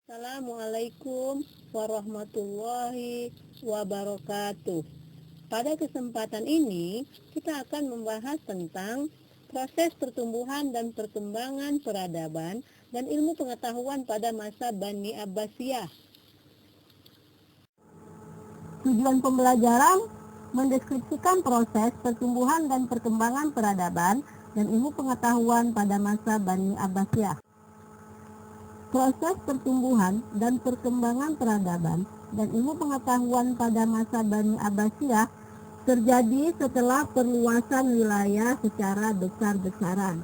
Assalamualaikum warahmatullahi wabarakatuh. Pada kesempatan ini, kita akan membahas tentang proses pertumbuhan dan perkembangan peradaban dan ilmu pengetahuan pada masa Bani Abbasiyah. Tujuan pembelajaran mendeskripsikan proses pertumbuhan dan perkembangan peradaban dan ilmu pengetahuan pada masa Bani Abbasiyah. Proses pertumbuhan dan perkembangan peradaban dan ilmu pengetahuan pada masa Bani Abbasiyah terjadi setelah perluasan wilayah secara besar-besaran.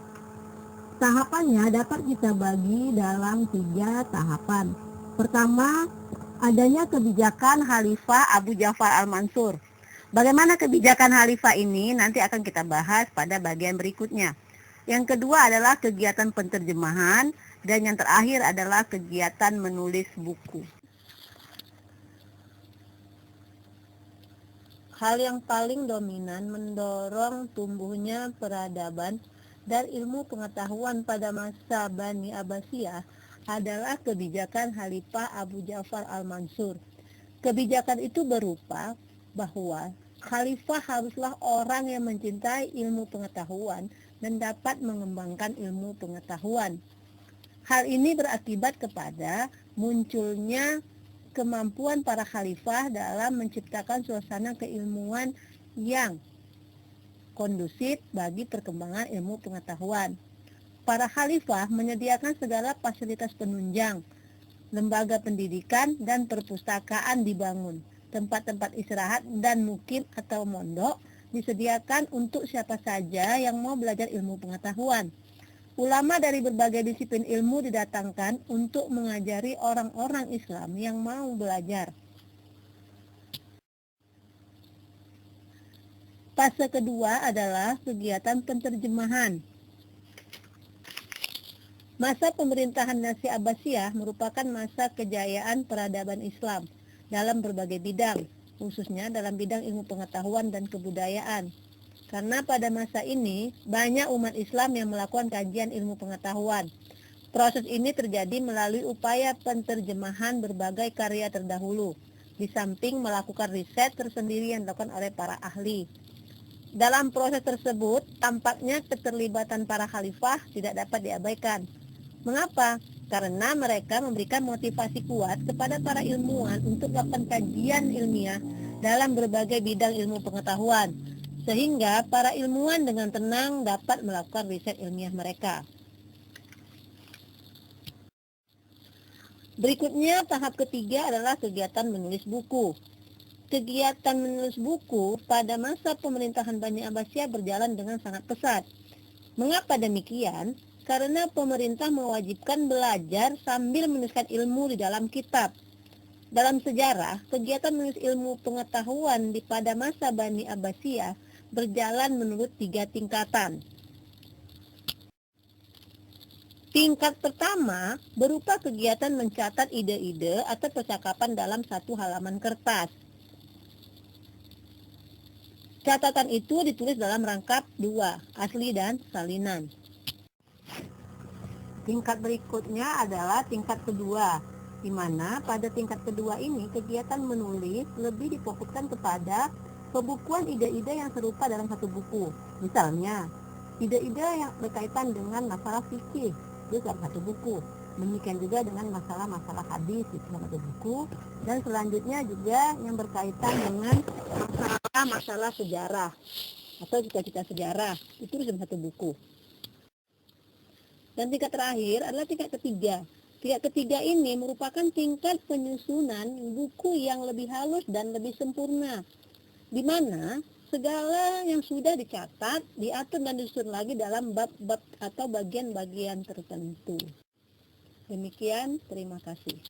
Tahapannya dapat kita bagi dalam 3 tahapan. Pertama, adanya kebijakan Khalifah Abu Ja'far al-Mansur. Bagaimana kebijakan Khalifah ini nanti akan kita bahas pada bagian berikutnya. Yang kedua adalah kegiatan penterjemahan, dan yang terakhir adalah kegiatan menulis buku. Hal yang paling dominan mendorong tumbuhnya peradaban dan ilmu pengetahuan pada masa Bani Abbasiyah adalah kebijakan Khalifah Abu Ja'far al-Mansur. Kebijakan itu berupa bahwa Khalifah haruslah orang yang mencintai ilmu pengetahuan dan dapat mengembangkan ilmu pengetahuan. Hal ini berakibat kepada munculnya kemampuan para khalifah dalam menciptakan suasana keilmuan yang kondusif bagi perkembangan ilmu pengetahuan. Para khalifah menyediakan segala fasilitas penunjang, lembaga pendidikan dan perpustakaan dibangun, tempat-tempat istirahat dan mukim atau mondok disediakan untuk siapa saja yang mau belajar ilmu pengetahuan. Ulama dari berbagai disiplin ilmu didatangkan untuk mengajari orang-orang Islam yang mau belajar. Fase kedua adalah kegiatan penterjemahan. Masa pemerintahan Nasi Abbasiyah merupakan masa kejayaan peradaban Islam dalam berbagai bidang, khususnya dalam bidang ilmu pengetahuan dan kebudayaan. Karena pada masa ini, banyak umat Islam yang melakukan kajian ilmu pengetahuan. Proses ini terjadi melalui upaya penterjemahan berbagai karya terdahulu, di samping melakukan riset tersendiri yang dilakukan oleh para ahli. Dalam proses tersebut, tampaknya keterlibatan para khalifah tidak dapat diabaikan. Mengapa? Karena mereka memberikan motivasi kuat kepada para ilmuwan untuk melakukan kajian ilmiah dalam berbagai bidang ilmu pengetahuan, sehingga para ilmuwan dengan tenang dapat melakukan riset ilmiah mereka. Berikutnya, tahap ketiga adalah kegiatan menulis buku. Kegiatan menulis buku pada masa pemerintahan Bani Abbasiyah berjalan dengan sangat pesat. Mengapa demikian? Karena pemerintah mewajibkan belajar sambil menuliskan ilmu di dalam kitab. Dalam sejarah, kegiatan menulis ilmu pengetahuan pada masa Bani Abbasiyah berjalan menurut 3 tingkatan. Tingkat pertama berupa kegiatan mencatat ide-ide atau percakapan dalam satu halaman kertas. Catatan itu ditulis dalam rangkap 2, asli dan salinan. Tingkat berikutnya adalah tingkat kedua, di mana pada tingkat kedua ini kegiatan menulis lebih difokuskan kepada pembukuan ide-ide yang serupa dalam satu buku. Misalnya, ide-ide yang berkaitan dengan masalah fikih itu dalam satu buku. Demikian juga dengan masalah-masalah hadis di dalam satu buku. Dan selanjutnya juga yang berkaitan dengan masalah-masalah sejarah atau cita-cita sejarah itu dalam satu buku. Dan tingkat terakhir adalah tingkat ketiga. Tingkat ketiga ini merupakan tingkat penyusunan buku yang lebih halus dan lebih sempurna, di mana segala yang sudah dicatat, diatur dan disusun lagi dalam bab-bab atau bagian-bagian tertentu. Demikian, terima kasih.